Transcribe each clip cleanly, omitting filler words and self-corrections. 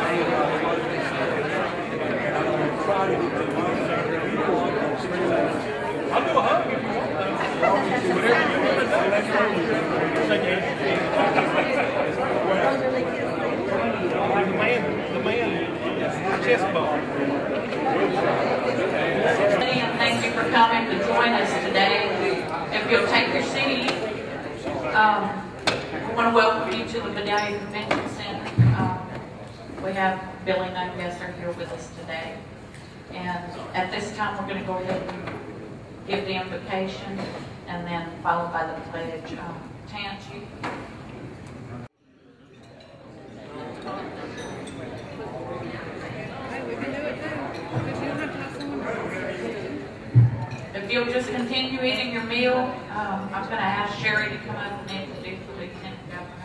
I'll do a hug if you want, though. Whatever you want to do. The man, chest ball. Thank you for coming to join us today. If you'll take your seat, I want to welcome you to the Vidalia Convention Center. We have Billy Nungesser here with us today. And at this time, we're going to go ahead and give the invocation, and then followed by the pledge. Tanchi. If you'll just continue eating your meal, I'm going to ask Sherry to come up and introduce the Lieutenant Governor.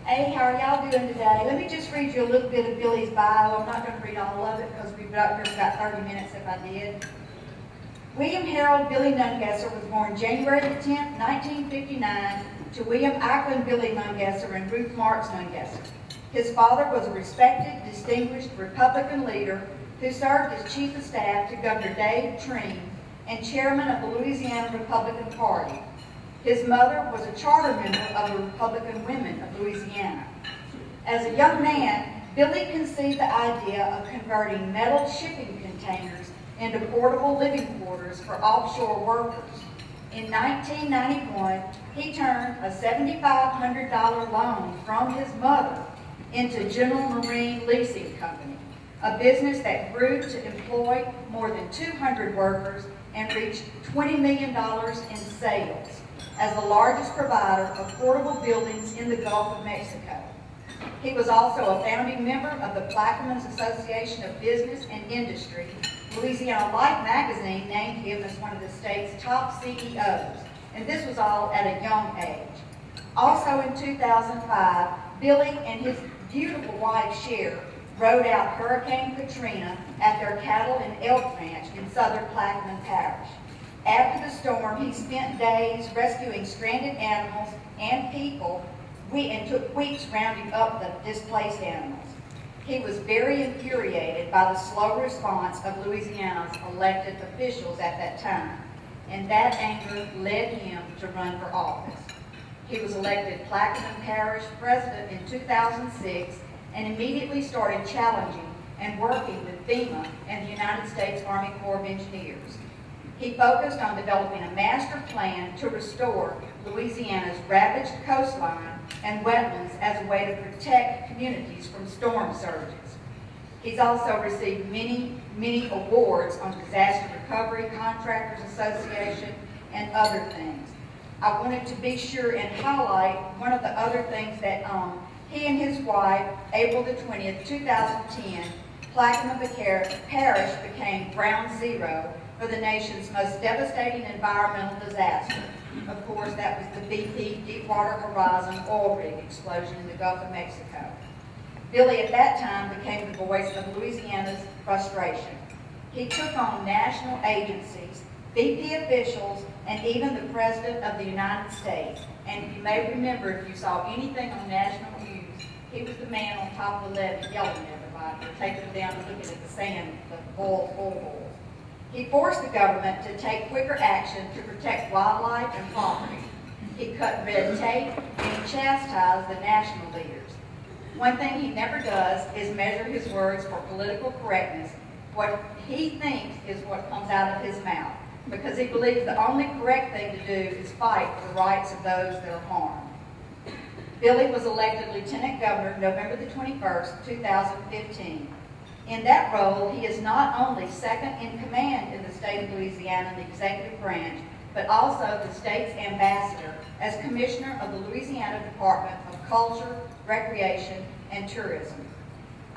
Hey, how are y'all doing today? Let me just read you a little bit of Billy's bio. I'm not going to read all of it because we've been up here for about 30 minutes if I did. William Harold Billy Nungesser was born January the 10th, 1959 to William Acklin Billy Nungesser and Ruth Marks Nungesser. His father was a respected, distinguished Republican leader who served as Chief of Staff to Governor Dave Treen and Chairman of the Louisiana Republican Party. His mother was a charter member of the Republican Women of Louisiana. As a young man, Billy conceived the idea of converting metal shipping containers into portable living quarters for offshore workers. In 1991, he turned a $7,500 loan from his mother into General Marine Leasing Company, a business that grew to employ more than 200 workers and reached $20 million in sales as the largest provider of portable buildings in the Gulf of Mexico. He was also a founding member of the Plaquemines Association of Business and Industry. Louisiana Lt magazine named him as one of the state's top CEOs, and this was all at a young age. Also in 2005, Billy and his beautiful wife, Cher, rode out Hurricane Katrina at their cattle and elk ranch in southern Plaquemine Parish. After the storm, he spent days rescuing stranded animals and people and took weeks rounding up the displaced animals. He was very infuriated by the slow response of Louisiana's elected officials at that time, and that anger led him to run for office. He was elected Plaquemine Parish President in 2006 and immediately started challenging and working with FEMA and the United States Army Corps of Engineers. He focused on developing a master plan to restore Louisiana's ravaged coastline and wetlands as a way to protect communities from storm surges. He's also received many awards on Disaster Recovery, Contractors Association, and other things. I wanted to be sure and highlight one of the other things that he and his wife, April the 20th, 2010, Plaquemine Parish became ground zero for the nation's most devastating environmental disaster. Of course, that was the BP Deepwater Horizon oil rig explosion in the Gulf of Mexico. Billy at that time became the voice of Louisiana's frustration. He took on national agencies, BP officials, and even the President of the United States. And if you may remember, if you saw anything on national news, he was the man on top of the levee yelling at everybody, or taking them down and looking at the sand, the oil. He forced the government to take quicker action to protect wildlife and property. He cut red tape and he chastised the national leaders. One thing he never does is measure his words for political correctness. What he thinks is what comes out of his mouth, because he believes the only correct thing to do is fight for the rights of those that are harmed. Billy was elected Lieutenant Governor November the 21st, 2015. In that role, he is not only second in command in the state of Louisiana in the executive branch, but also the state's ambassador as Commissioner of the Louisiana Department of Culture, Recreation, and Tourism.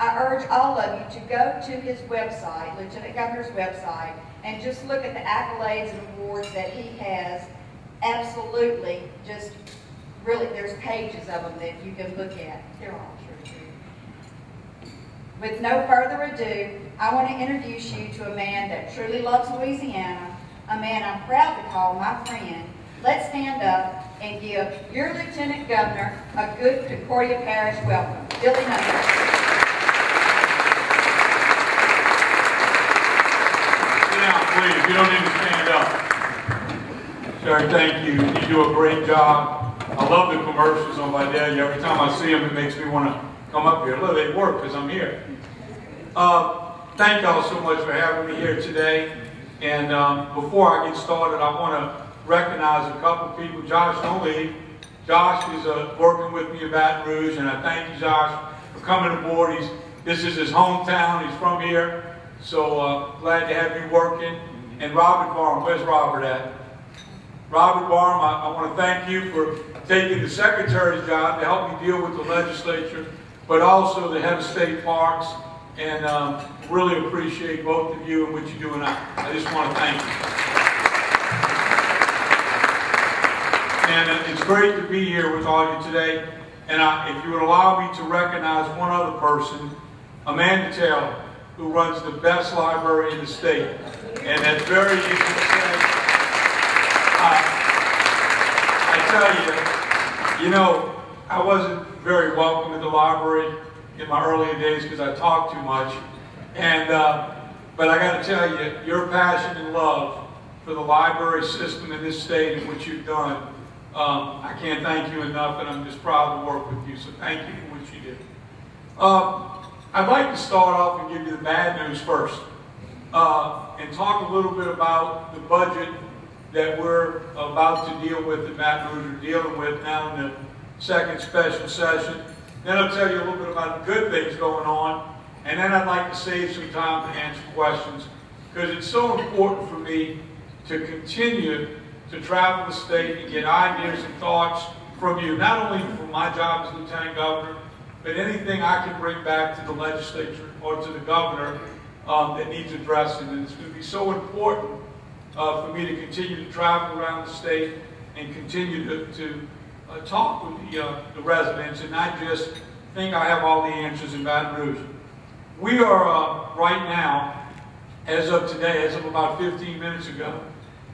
I urge all of you to go to his website, Lieutenant Governor's website, and just look at the accolades and awards that he has. Absolutely, just really, there's pages of them that you can look at. They're all true. With no further ado, I want to introduce you to a man that truly loves Louisiana, a man I'm proud to call my friend. let's stand up and give your Lieutenant Governor a good Concordia Parish welcome. Billy Nungesser. Sit down, please. You don't need to stand up. Sir, thank you. You do a great job. I love the commercials on Vidalia. Every time I see them, it makes me want to come up here. Look, they work because I'm here. Thank y'all so much for having me here today. And before I get started, I want to recognize a couple people. Josh Only. Josh is working with me in Baton Rouge, and I thank you, Josh, for coming aboard. This is his hometown. He's from here. So glad to have you working. And Robert Barham. Where's Robert at? Robert Barham, I want to thank you for taking the secretary's job to help me deal with the legislature, but also the head of state parks, and really appreciate both of you and what you do, and I just want to thank you. And it's great to be here with all of you today, and if you would allow me to recognize one other person, Amanda Taylor, who runs the best library in the state, and that's very easy to say. I tell you, I wasn't very welcome at the library in my earlier days because I talked too much. And but I got to tell you, your passion and love for the library system in this state and what you've done, I can't thank you enough, and I'm just proud to work with you. So thank you for what you did. I'd like to start off and give you the bad news first, and talk a little bit about the budget that we're about to deal with in Baton Rouge, or dealing with now in the second special session. Then I'll tell you a little bit about the good things going on, and then I'd like to save some time to answer questions, because it's so important for me to continue to travel the state and get ideas and thoughts from you, not only from my job as Lieutenant Governor, but anything I can bring back to the legislature or to the governor that needs addressing. And it's going to be so important for me to continue to travel around the state and continue to talk with the residents, and not just think I have all the answers in Baton Rouge. We are right now, as of today, as of about 15 minutes ago,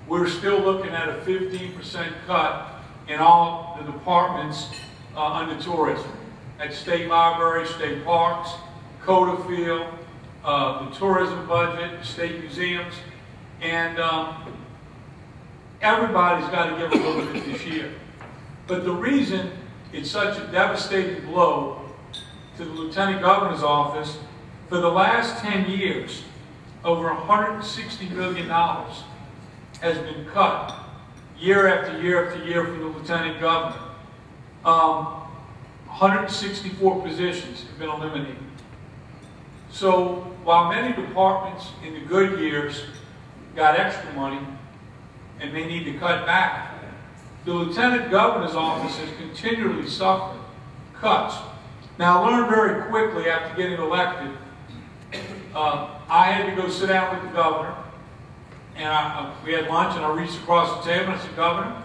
we're still looking at a 15% cut in all the departments under tourism. At state libraries, state parks, Coda Field, the tourism budget, the state museums, and everybody's got to give a little bit this year. But the reason it's such a devastating blow to the Lieutenant Governor's office, for the last 10 years, over $160 million has been cut year after year after year from the Lieutenant Governor. 164 positions have been eliminated. So while many departments in the good years got extra money and they need to cut back, the Lieutenant Governor's office has continually suffered cuts. Now, I learned very quickly after getting elected, I had to go sit down with the governor, and we had lunch, and I reached across the table and I said, Governor,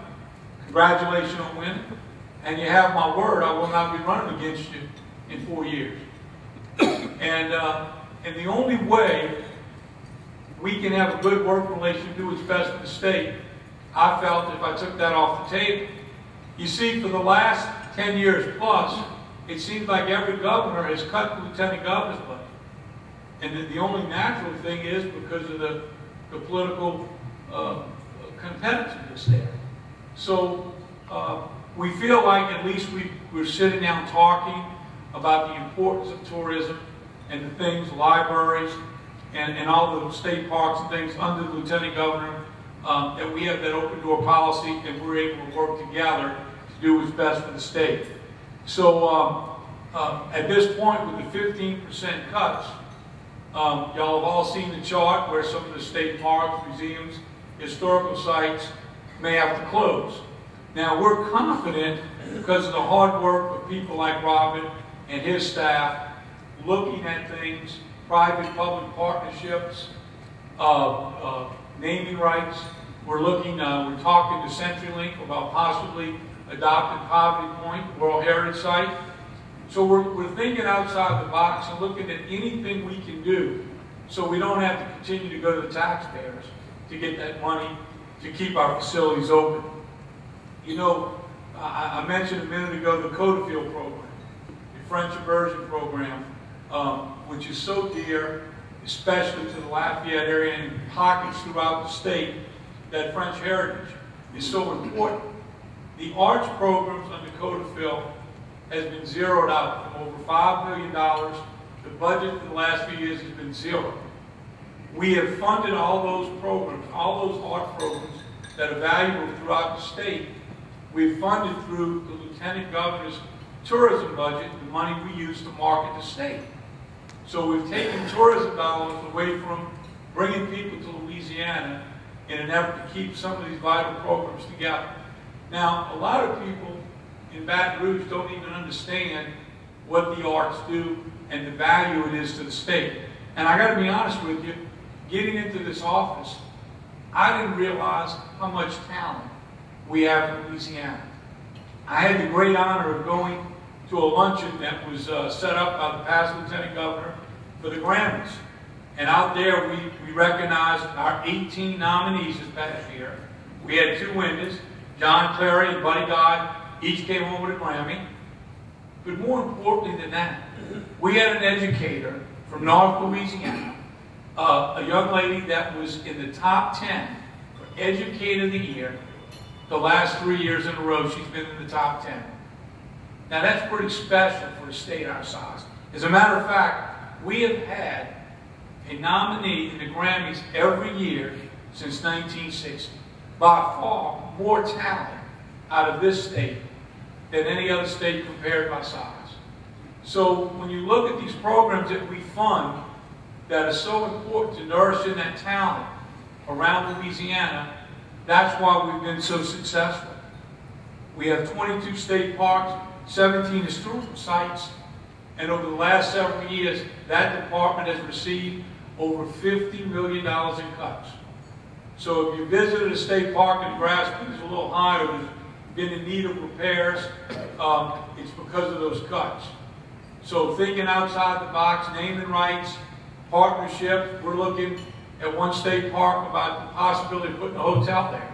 congratulations on winning, and you have my word, I will not be running against you in 4 years. And the only way we can have a good working relationship, do what's best for the state, I felt if I took that off the table. You see, for the last 10 years plus, it seems like every governor has cut the Lieutenant Governor's budget. And the only natural thing is because of the political competitiveness there. So we feel like at least we're sitting down talking about the importance of tourism and the things, libraries, and all the state parks and things under the Lieutenant Governor, that we have that open door policy, and we're able to work together to do what's best for the state. So at this point, with the 15% cuts, y'all have all seen the chart where some of the state parks, museums, historical sites may have to close. Now, we're confident, because of the hard work of people like Robin and his staff, looking at things, private-public partnerships, naming rights. We're talking to CenturyLink about possibly adopting Poverty Point, World Heritage Site. So we're thinking outside the box and looking at anything we can do so we don't have to continue to go to the taxpayers to get that money to keep our facilities open. You know, I mentioned a minute ago the Codafield program, the French immersion program, which is so dear, especially to the Lafayette area and pockets throughout the state, that French heritage is so important. The arts programs under Codafield has been zeroed out from over $5 million. The budget for the last few years has been zero. We have funded all those programs, all those art programs that are valuable throughout the state. We've funded through the Lieutenant Governor's tourism budget, the money we use to market the state. So we've taken tourism dollars away from bringing people to Louisiana in an effort to keep some of these vital programs together. Now, a lot of people in Baton Rouge don't even understand what the arts do and the value it is to the state. And I got to be honest with you, getting into this office, I didn't realize how much talent we have in Louisiana. I had the great honor of going to a luncheon that was set up by the past Lieutenant Governor for the Grammys. And out there we recognized our 18 nominees this past year. We had 2 winners, John Clary and Buddy Dodd, each came home with a Grammy. But more importantly than that, we had an educator from North Louisiana, a young lady that was in the top 10 for Educator of the Year. The last 3 years in a row, she's been in the top 10. Now that's pretty special for a state our size. As a matter of fact, we have had a nominee in the Grammys every year since 1960. By far more talent out of this state than any other state compared by size. So when you look at these programs that we fund that are so important to nourishing that talent around Louisiana, that's why we've been so successful. We have 22 state parks, 17 historical sites, and over the last several years, that department has received over $50 million in cuts. So if you visited a state park in Grassman, it's a little higher, there's been in need of repairs, it's because of those cuts. So thinking outside the box, naming rights, partnership, we're looking at one state park about the possibility of putting a hotel there.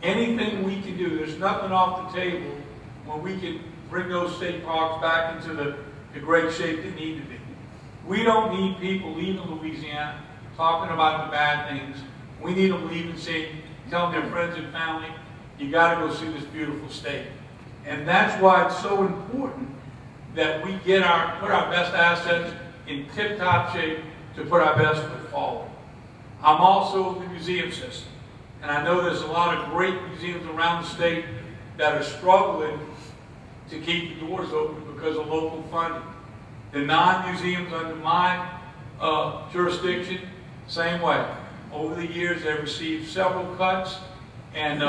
Anything we can do, there's nothing off the table when we can bring those state parks back into the great shape they need to be. We don't need people leaving Louisiana talking about the bad things. We need them leaving saying, telling their friends and family, you got to go see this beautiful state. And that's why it's so important that we get put our best assets in tip-top shape to put our best foot forward. I'm also in the museum system, and I know there's a lot of great museums around the state that are struggling to keep the doors open because of local funding. The non-museums under my jurisdiction, same way. Over the years, they've received several cuts and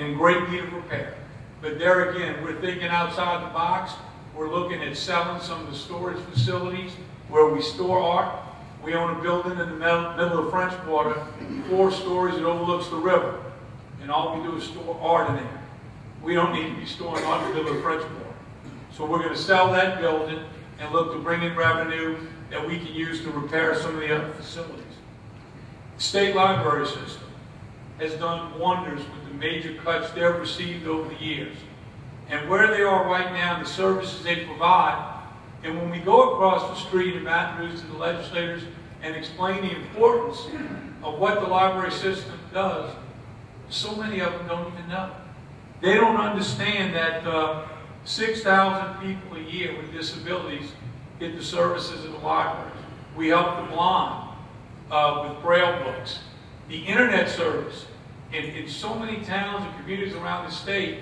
in great need of repair. But there again, we're thinking outside the box. We're looking at selling some of the storage facilities where we store art. We own a building in the middle of French Quarter, 4 stories, it overlooks the river. And all we do is store art in there. We don't need to be storing art in the middle of French Quarter. So we're going to sell that building and look to bring in revenue that we can use to repair some of the other facilities. The state library system has done wonders with the major cuts they've received over the years. And where they are right now, the services they provide, and when we go across the street in Baton Rouge to the legislators and explain the importance of what the library system does, so many of them don't even know. They don't understand that 6,000 people a year with disabilities get the services of the libraries. We help the blind with Braille books. The internet service in so many towns and communities around the state,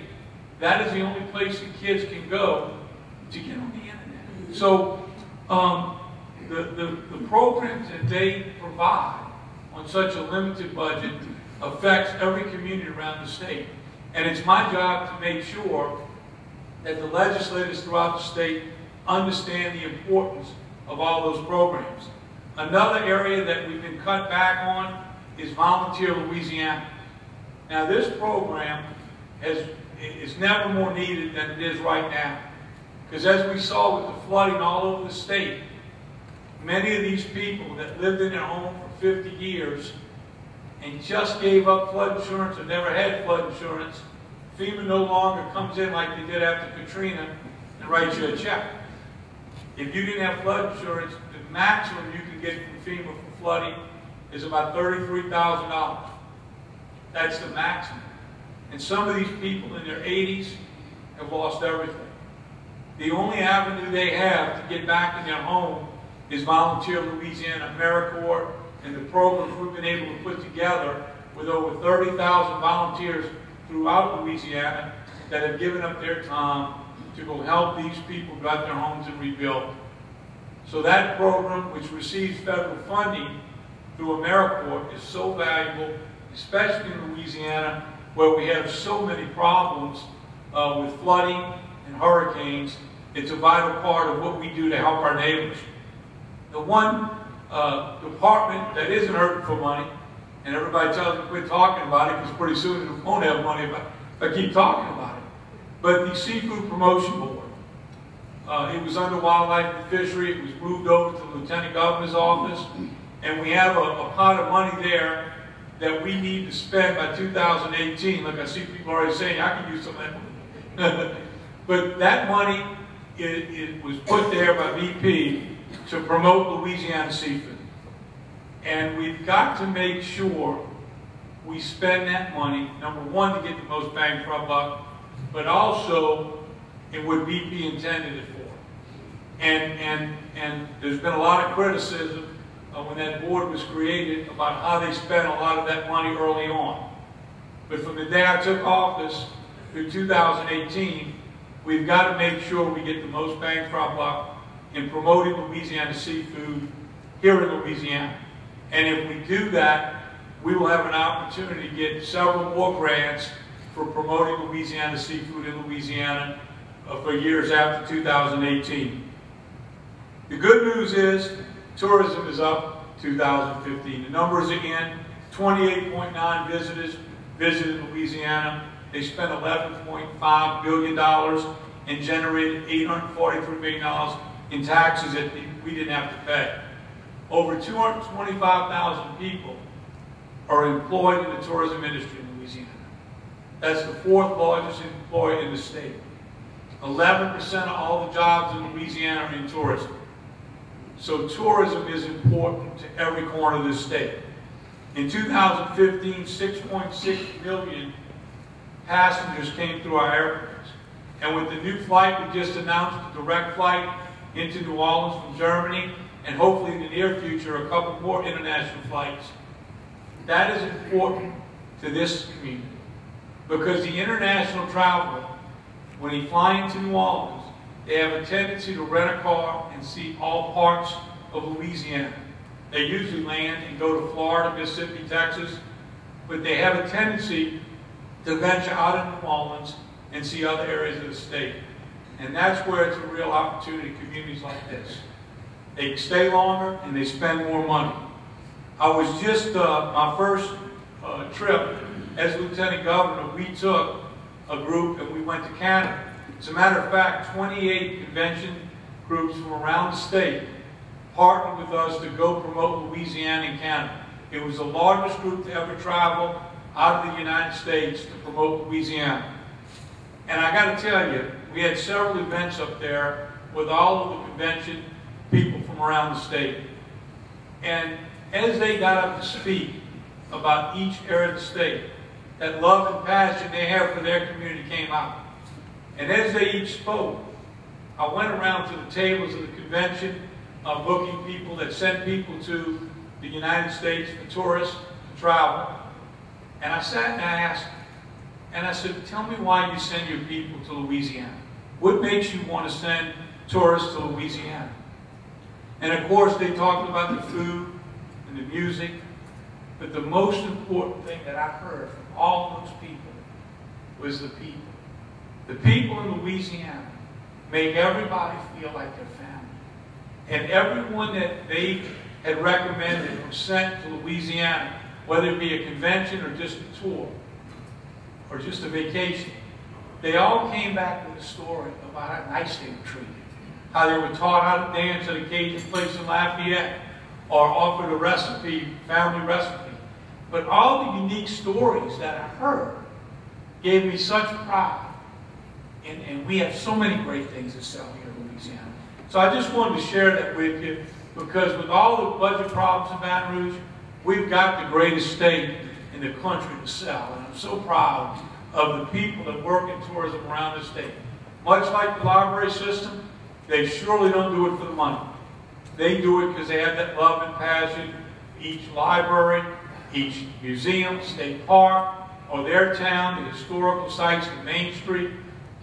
that is the only place that kids can go to get on the internet. So the programs that they provide on such a limited budget affects every community around the state. And it's my job to make sure that the legislators throughout the state understand the importance of all those programs. Another area that we've been cut back on is Volunteer Louisiana. Now this program is never more needed than it is right now. Because as we saw with the flooding all over the state, many of these people that lived in their home for 50 years and just gave up flood insurance or never had flood insurance FEMA no longer comes in like they did after Katrina and writes you a check. If you didn't have flood insurance, the maximum you can get from FEMA for flooding is about $33,000. That's the maximum. And some of these people in their 80s have lost everything. The only avenue they have to get back in their home is Volunteer Louisiana AmeriCorps and the programs we've been able to put together with over 30,000 volunteers throughout Louisiana that have given up their time to go help these people get their homes and rebuild. So that program, which receives federal funding through AmeriCorps, is so valuable, especially in Louisiana, where we have so many problems with flooding and hurricanes. It's a vital part of what we do to help our neighbors. The one department that isn't hurting for money, and everybody tells me to quit talking about it because pretty soon we won't have money if I keep talking about it. But the Seafood Promotion Board, it was under Wildlife and Fishery. It was moved over to the Lieutenant Governor's office, and we have a pot of money there that we need to spend by 2018. Like I see people already saying, I can use some of that money. But that money, it was put there by BP to promote Louisiana seafood. And we've got to make sure we spend that money, number one, to get the most bang for our buck, but also in what BP intended it for. And there's been a lot of criticism when that board was created about how they spent a lot of that money early on. But from the day I took office through 2018, we've got to make sure we get the most bang for our buck in promoting Louisiana seafood here in Louisiana. And if we do that, we will have an opportunity to get several more grants for promoting Louisiana seafood in Louisiana for years after 2018. The good news is tourism is up 2015. The numbers again, 28.9 visitors visited Louisiana. They spent $11.5 billion and generated $843 million in taxes that we didn't have to pay. Over 225,000 people are employed in the tourism industry in Louisiana. That's the fourth largest employer in the state. 11% of all the jobs in Louisiana are in tourism. So tourism is important to every corner of this state. In 2015, 6.6 million passengers came through our airports. And with the new flight we just announced, the direct flight into New Orleans from Germany, and hopefully in the near future, a couple more international flights. That is important to this community. Because the international traveler, when he flies into New Orleans, they have a tendency to rent a car and see all parts of Louisiana. They usually land and go to Florida, Mississippi, Texas, but they have a tendency to venture out of New Orleans and see other areas of the state. And that's where it's a real opportunity in communities like this. They stay longer and they spend more money. I was just, my first trip as Lieutenant Governor, we took a group and we went to Canada. As a matter of fact, 28 convention groups from around the state partnered with us to go promote Louisiana and Canada. It was the largest group to ever travel out of the United States to promote Louisiana. And I got to tell you, we had several events up there with all of the convention people from around the state. And as they got up to speak about each area of the state, that love and passion they have for their community came out. And as they each spoke, I went around to the tables of the convention, booking people that sent people to the United States for tourists to travel. And I sat and I asked, and I said, tell me why you send your people to Louisiana. What makes you want to send tourists to Louisiana? And of course, they talked about the food and the music, but the most important thing that I heard from all those people was the people. The people in Louisiana make everybody feel like their family. And everyone that they had recommended or sent to Louisiana, whether it be a convention or just a tour or just a vacation, they all came back with a story about how nice they were treated, how they were taught how to dance at a Cajun place in Lafayette, or offered a recipe, family recipe. But all the unique stories that I heard gave me such pride. And we have so many great things to sell here in Louisiana. So I just wanted to share that with you, because with all the budget problems in Baton Rouge, we've got the greatest state in the country to sell. And I'm so proud of the people that work in tourism around the state. Much like the library system, they surely don't do it for the money. They do it because they have that love and passion. Each library, each museum, state park, or their town, the historical sites, the Main Street,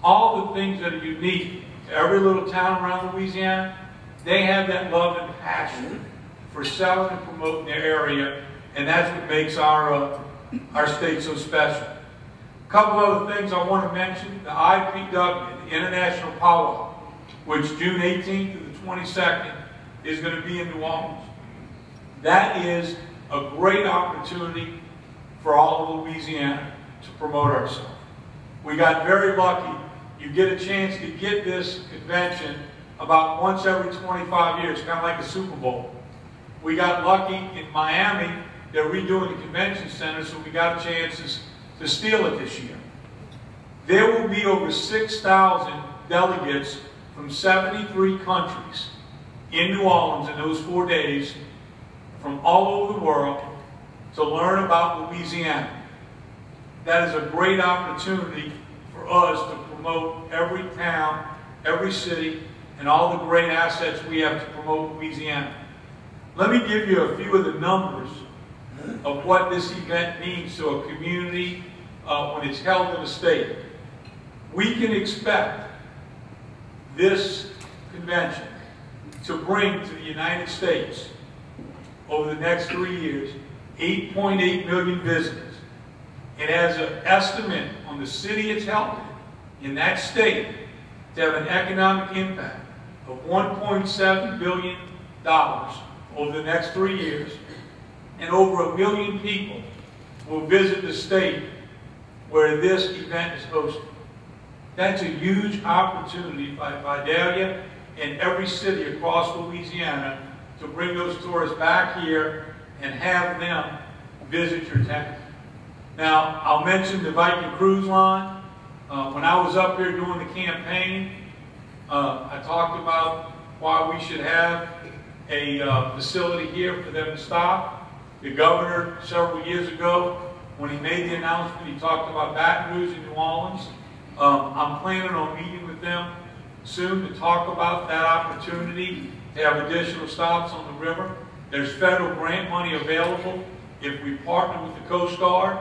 all the things that are unique to every little town around Louisiana, they have that love and passion for selling and promoting their area, and that's what makes our state so special. A couple other things I want to mention. The IPW, the International Powwow, which June 18th to the 22nd is going to be in New Orleans. That is a great opportunity for all of Louisiana to promote ourselves. We got very lucky. You get a chance to get this convention about once every 25 years, kind of like a Super Bowl. We got lucky in Miami. They're redoing the convention center, so we got a chance to steal it this year. There will be over 6,000 delegates from 73 countries in New Orleans in those 4 days from all over the world to learn about Louisiana. That is a great opportunity for us to promote every town, every city, and all the great assets we have to promote Louisiana. Let me give you a few of the numbers of what this event means to a community when it's held in a state. We can expect this convention to bring to the United States over the next 3 years 8.8 million visitors. It has an estimate on the city it's held in that state to have an economic impact of $1.7 billion over the next 3 years, and over 1 million people will visit the state where this event is hosted. That's a huge opportunity by Vidalia and every city across Louisiana to bring those tourists back here and have them visit your town. Now, I'll mention the Viking Cruise Line. When I was up here doing the campaign, I talked about why we should have a facility here for them to stop. The governor, several years ago, when he made the announcement, he talked about Baton Rouge and New Orleans. I'm planning on meeting with them soon to talk about that opportunity to have additional stops on the river. There's federal grant money available if we partner with the Coast Guard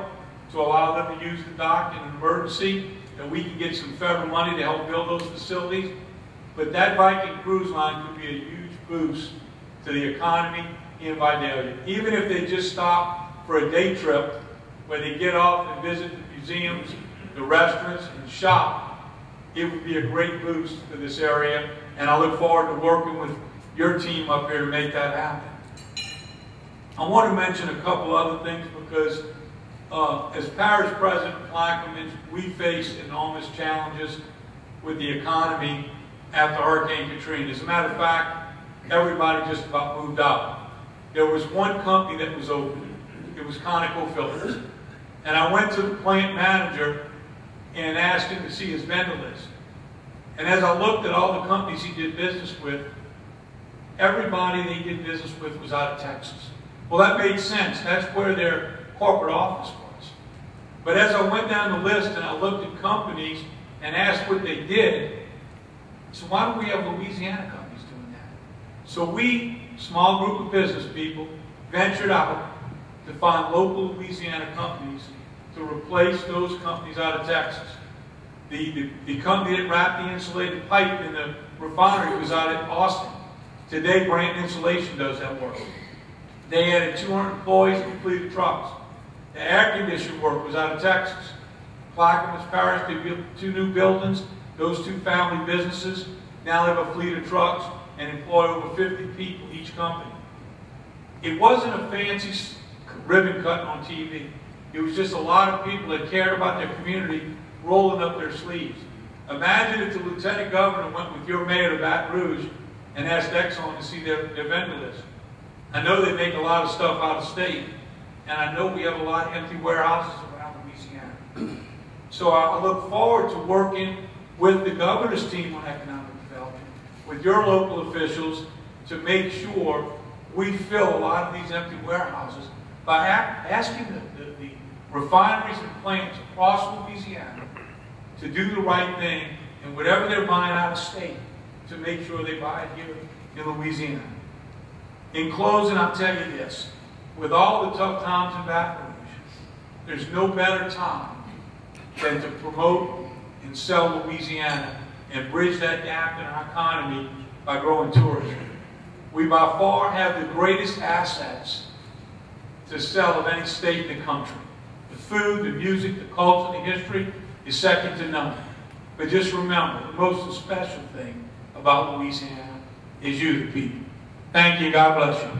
to allow them to use the dock in an emergency, that we can get some federal money to help build those facilities. But that Viking Cruise Line could be a huge boost to the economy in Vidalia. Even if they just stop for a day trip where they get off and visit the museums, the restaurants, and shop, it would be a great boost to this area. And I look forward to working with your team up here to make that happen. I want to mention a couple other things because as Parish President Plaquemine mentioned, we faced enormous challenges with the economy after Hurricane Katrina. As a matter of fact, everybody just about moved out. There was one company that was open. It was ConocoPhillips. And I went to the plant manager and asked him to see his vendor list. And as I looked at all the companies he did business with, everybody that he did business with was out of Texas. Well, that made sense. That's where their corporate office was. But as I went down the list and I looked at companies and asked what they did, so why don't we have Louisiana companies doing that? So we, small group of business people, ventured out to find local Louisiana companies to replace those companies out of Texas. The company that wrapped the insulated pipe in the refinery was out in Austin. Today, Brand Insulation does that work. They added 200 employees and completed trucks. The air conditioning work was out of Texas. Plaquemine Parish, they built 2 new buildings. Those 2 family businesses now have a fleet of trucks and employ over 50 people each company. It wasn't a fancy ribbon cutting on TV. It was just a lot of people that cared about their community rolling up their sleeves. Imagine if the Lieutenant Governor went with your mayor to Baton Rouge and asked Exxon to see their vendor list. I know they make a lot of stuff out of state, and I know we have a lot of empty warehouses around Louisiana. So I look forward to working with the governor's team on economic development, with your local officials, to make sure we fill a lot of these empty warehouses by asking the refineries and plants across Louisiana to do the right thing, and whatever they're buying out of state, to make sure they buy it here in Louisiana. In closing, I'll tell you this. With all the tough times in Baton Rouge, there's no better time than to promote and sell Louisiana and bridge that gap in our economy by growing tourism. We by far have the greatest assets to sell of any state in the country. The food, the music, the culture, the history is second to none. But just remember, the most special thing about Louisiana is you, the people. Thank you. God bless you.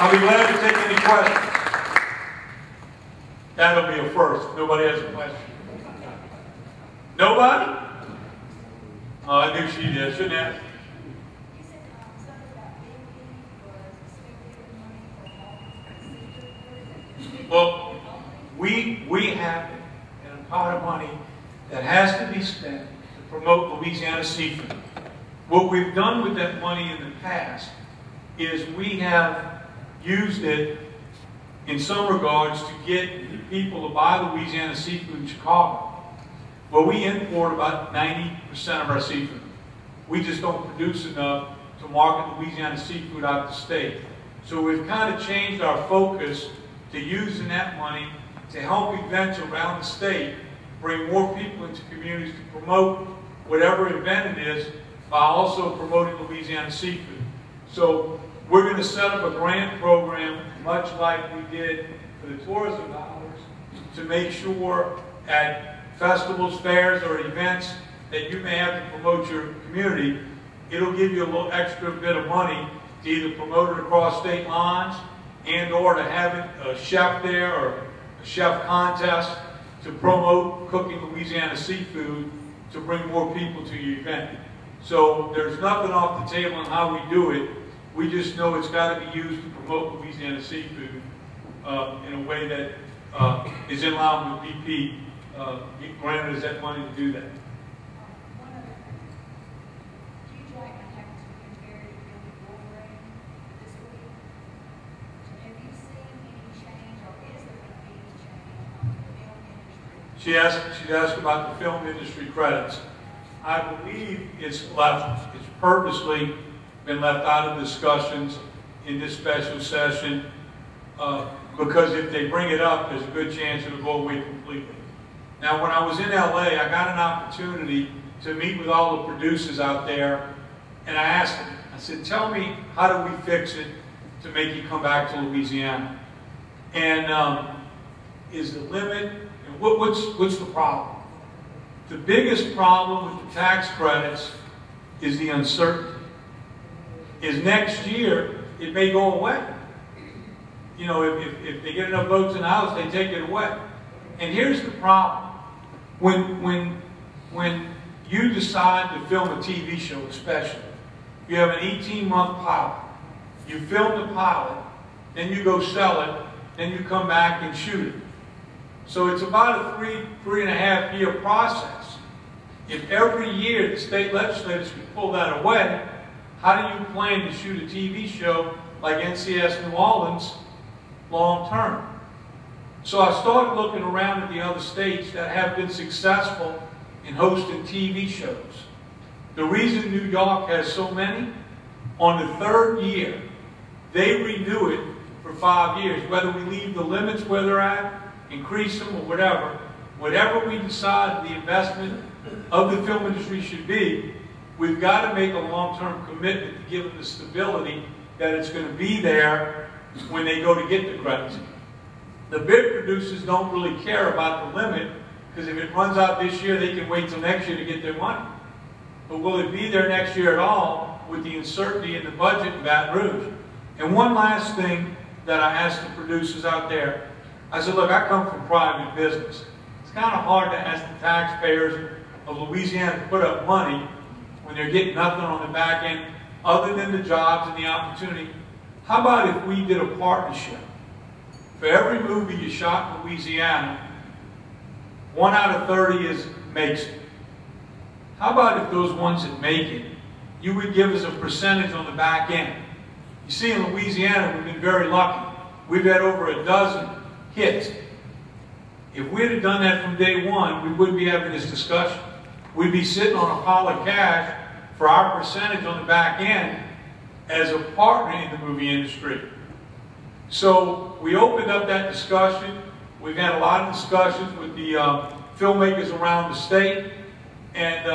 I'll be glad to take any questions. That'll be a first. Nobody has a question. Nobody? Oh, I knew she did. Shouldn't ask. Well, we have a pot of money that has to be spent to promote Louisiana seafood. What we've done with that money in the past is we have used it in some regards to get the people to buy Louisiana seafood in Chicago. Well, we import about 90% of our seafood. We just don't produce enough to market Louisiana seafood out of the state. So we've kind of changed our focus to using that money to help events around the state, bring more people into communities to promote whatever event it is, by also promoting Louisiana seafood. So we're going to set up a grant program, much like we did for the tourism dollars, to make sure at festivals, fairs, or events that you may have to promote your community, it'll give you a little extra bit of money to either promote it across state lines and or to have a chef there or a chef contest to promote cooking Louisiana seafood to bring more people to your event. So there's nothing off the table on how we do it. We just know it's got to be used to promote Louisiana seafood in a way that is in line with BP. Granted us that money to do that. One other thing. Huge like I happened to be buried in the Wolverine this week. Have you seen any change, or is there going to be any change on the film industry? She asked about the film industry credits. I believe it's purposely been left out of discussions in this special session because if they bring it up, there's a good chance it'll go away completely. Now, when I was in LA, I got an opportunity to meet with all the producers out there, and I asked them, I said, tell me, how do we fix it to make you come back to Louisiana? And is the limit, and what's the problem? The biggest problem with the tax credits is the uncertainty. Is next year, it may go away. You know, if they get enough votes in the House, they take it away. And here's the problem. When you decide to film a TV show, especially, you have an 18-month pilot. You film the pilot, then you go sell it, then you come back and shoot it. So it's about a three and a half year process. If every year the state legislators can pull that away, how do you plan to shoot a TV show like NCS New Orleans long term? So I started looking around at the other states that have been successful in hosting TV shows. The reason New York has so many, on the third year, they renew it for 5 years. Whether we leave the limits where they're at, increase them or whatever we decide the investment of the film industry should be, we've got to make a long-term commitment to give them the stability that it's going to be there when they go to get the credits. The big producers don't really care about the limit, because if it runs out this year, they can wait till next year to get their money. But will it be there next year at all with the uncertainty in the budget in Baton Rouge? And one last thing that I asked the producers out there, I said, look, I come from private business. It's kind of hard to ask the taxpayers of Louisiana to put up money when they're getting nothing on the back end other than the jobs and the opportunity. How about if we did a partnership For every movie you shot in Louisiana, 1 out of 30 makes it. How about if those ones that make it, you would give us a percentage on the back end? You see, in Louisiana, we've been very lucky. We've had over a dozen hits. If we'd have done that from day one, we wouldn't be having this discussion. We'd be sitting on a pile of cash for our percentage on the back end as a partner in the movie industry. So we opened up that discussion. We've had a lot of discussions with the filmmakers around the state, and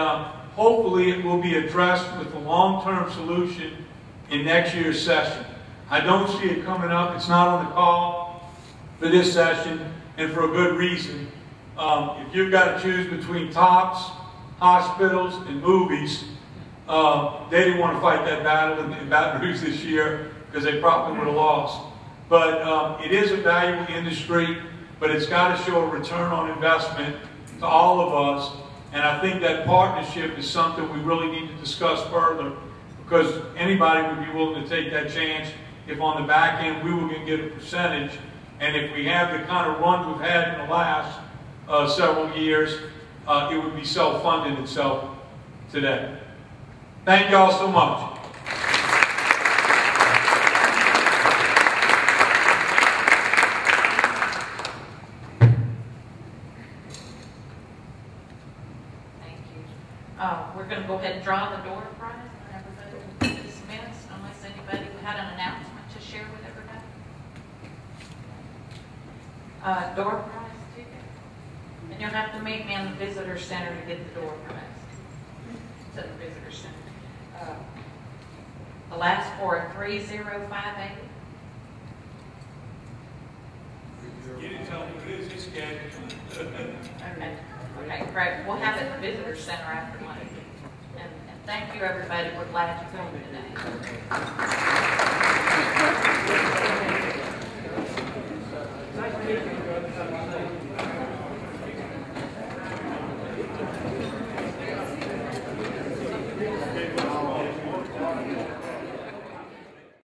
hopefully it will be addressed with a long-term solution in next year's session. I don't see it coming up. It's not on the call for this session, and for a good reason. If you've got to choose between tops, hospitals, and movies, they didn't want to fight that battle in Baton Rouge this year because they probably would have lost. But it is a valuable industry, but it's got to show a return on investment to all of us. And I think that partnership is something we really need to discuss further, because anybody would be willing to take that chance if on the back end we were going to get a percentage. And if we have the kind of run we've had in the last several years, it would be self-funding itself today. Thank y'all so much. We're going to go ahead and draw the door prize and everybody will be dismissed unless anybody had an announcement to share with everybody. Door prize ticket. And you'll have to meet me in the visitor center to get the door prize. It's at the visitor center. The last four are 3058. You didn't tell me what it is. It's scared. Okay. Okay, great. We'll have it at the visitor center after lunch. And thank you, everybody. We're glad you came today.